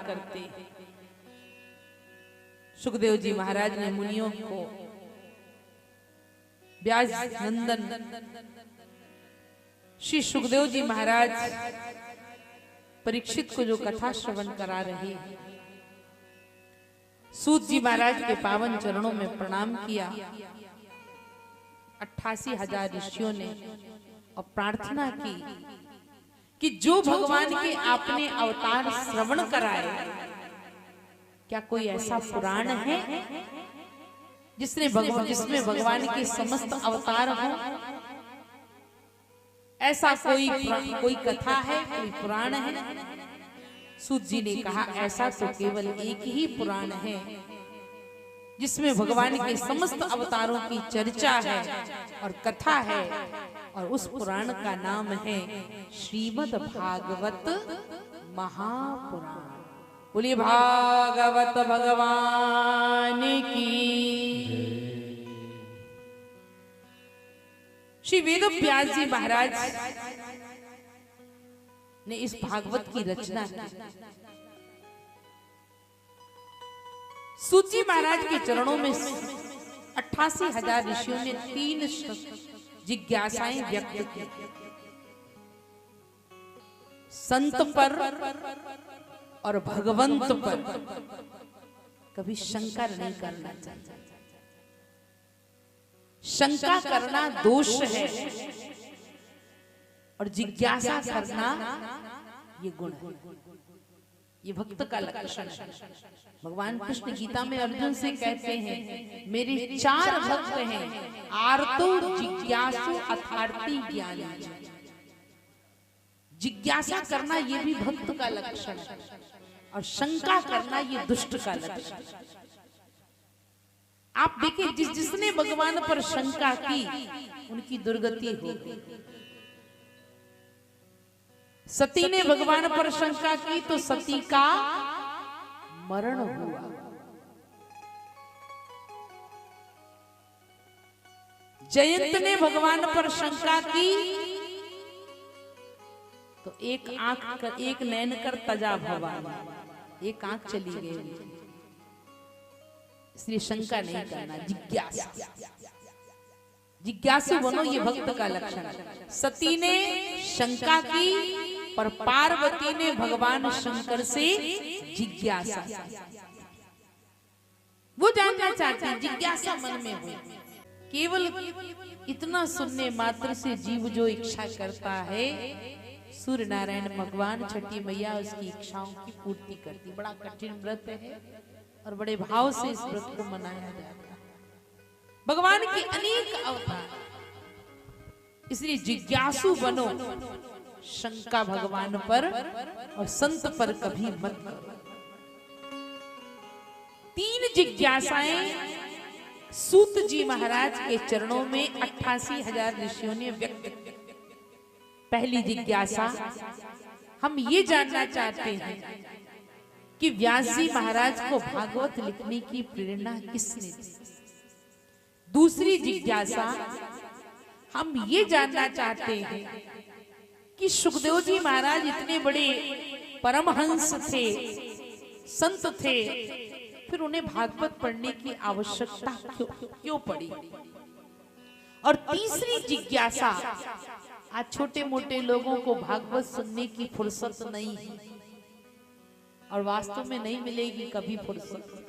करते। सुखदेव जी महाराज ने मुनियों को व्यास नंदन श्री सुखदेव जी महाराज परीक्षित को जो कथा श्रवण करा रहे हैं, सूत जी महाराज के पावन चरणों में प्रणाम किया। 88,000 ऋषियों ने और प्रार्थना की कि जो भगवान के आपने अवतार श्रवण कराए, क्या कोई ऐसा पुराण है जिसमें भगवान के समस्त अवतार हो? ऐसा कोई कथा है, कोई पुराण है? सूत जी ने कहा, ऐसा तो केवल एक ही पुराण है जिसमें भगवान के समस्त अवतारों की चर्चा है और कथा है, और उस पुराण का नाम है श्रीमद् भागवत महापुराण। बोलिए भागवत भगवान की। श्री वेद व्यास जी महाराज ने इस भागवत की रचना की। सूत जी महाराज के चरणों में 88,000 ऋषियों ने 3 जिज्ञासाएं व्यक्त की। संत पर और भगवंत पर कभी शंका नहीं करना चाहिए। शंका करना दोष है और जिज्ञासा करना ये गुण है, ये भक्त का लक्षण है। भगवान कृष्ण गीता में अर्जुन से कहते हैं, मेरे 4 भक्त हैं, आर्तो जिज्ञासु अथार्थी ज्ञानी। जिज्ञासा करना ये भी भक्त का लक्षण है और शंका करना ये दुष्ट का लक्षण है। आप देखिए, जिसने भगवान पर शंका की उनकी दुर्गति हो गई। सती ने भगवान पर शंका की तो सती का मरण हुआ। जयंत ने भगवान पर शंका की तो एक नैन कर तजा भवान, एक आंख चली गई। इसलिए शंका नहीं करना, जिज्ञासु बनो, ये भक्त का लक्षण है। सती ने शंका की पर पार्वती ने भगवान शंकर से जिज्ञासा, वो जानना चाहती, जिज्ञासा मन में हुई। केवल इतना सुनने मात्र से जीव जो इच्छा करता है, सूर्य नारायण भगवान छठी मैया उसकी इच्छाओं की पूर्ति करती। बड़ा कठिन व्रत है और बड़े भाव से इस व्रत को मनाया जाता है। भगवान के अनेक अवतार, इसलिए जिज्ञासु बनो, शंका भगवान पर और संत पर कभी मत करो। 3 जिज्ञासाएं सूत जी महाराज के चरणों में 88,000 ऋषियों ने व्यक्त की। पहली जिज्ञासा, हम ये जानना चाहते हैं कि व्यास जी महाराज को भागवत लिखने की प्रेरणा किसने दी। दूसरी जिज्ञासा, हम ये जानना चाहते हैं कि सुखदेव जी महाराज इतने बड़े परमहंस थे, संत थे, फिर उन्हें भागवत पढ़ने की आवश्यकता क्यों पड़ी। और तीसरी जिज्ञासा, आज छोटे मोटे लोगों को भागवत सुनने की फुर्सत नहीं है और वास्तव में नहीं मिलेगी कभी फुर्सत।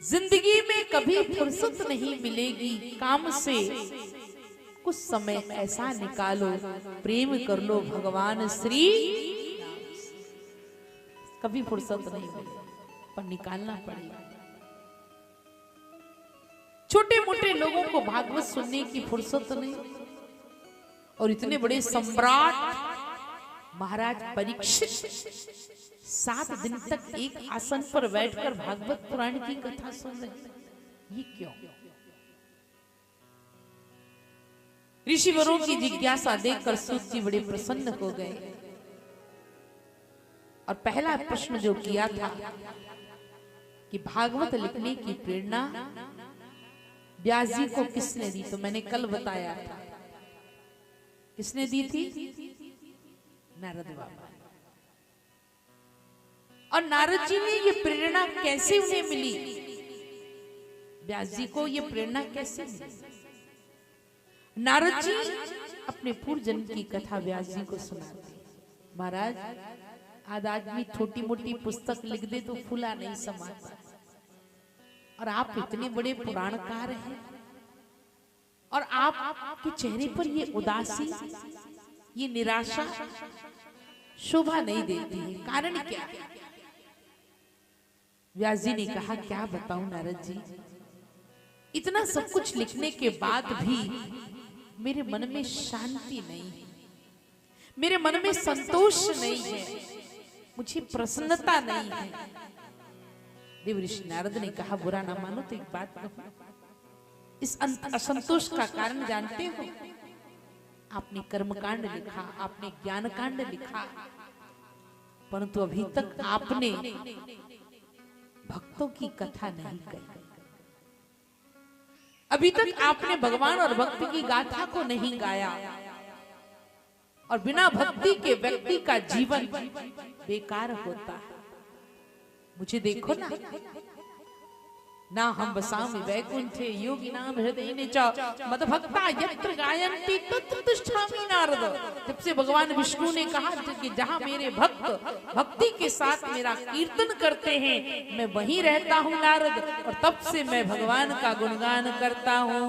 जिंदगी में कभी फुर्सत नहीं मिलेगी काम से। कुछ समय ऐसा निकालो, प्रेम कर लो भगवान श्री, कभी फुर्सत नहीं मिलेगी पर निकालना पड़ेगा। छोटे मोटे लोगों को भागवत सुनने की फुर्सत नहीं, और इतने बड़े सम्राट महाराज परीक्षित 7 दिन तक एक आसन पर बैठकर भागवत पुराण की कथा सुन रहे हैं। ये क्यों? ऋषिवरों की जिज्ञासा देखकर सूत जी बड़े प्रसन्न हो गए और पहला प्रश्न जो किया था कि भागवत लिखने की प्रेरणा व्यास जी को किसने दी, तो मैंने कल बताया था किसने दी थी, नारद बाबा। और नारद जी ने ये प्रेरणा कैसे उन्हें मिली, व्यास जी को ये प्रेरणा कैसे मिली? नारद जी अपने पूर्व जन्म की कथा व्यास जी को सुनाते। महाराज, आज आदमी छोटी मोटी पुस्तक लिख दे तो फूला नहीं समाता, और आप इतने बड़े पुराणकार हैं, और आपके चेहरे पर ये उदासी, ये निराशा शोभा नहीं देती है। कारण क्या? व्यास जी ने कहा, क्या बताऊं नारद जी, इतना सब कुछ लिखने के बाद भी मेरे मन में शांति नहीं है, मेरे मन में संतोष नहीं है, मुझे प्रसन्नता नहीं है। देव ऋषि नारद ने कहा, बुरा ना मानो तो एक बात कहूं, इस असंतोष का कारण जानते हो? आपने कर्मकांड लिखा, आपने ज्ञान कांड लिखा, परंतु अभी तक आपने भक्तों की कथा नहीं कही। अभी तक आपने भगवान और भक्ति की गाथा को नहीं गाया, और बिना भक्ति के व्यक्ति का जीवन बेकार होता है। मुझे देखो ना हम बसामि वैकुंठे योगिनाम हृदयेन च मद्भक्ता यत्र गायन्ति तत्र तिष्ठामि नारद। जब से भगवान विष्णु ने कहा कि जहां मेरे भक्त भक्ति के साथ मेरा कीर्तन करते हैं, मैं वहीं रहता हूं नारद, और तब से मैं भगवान का गुणगान करता हूं।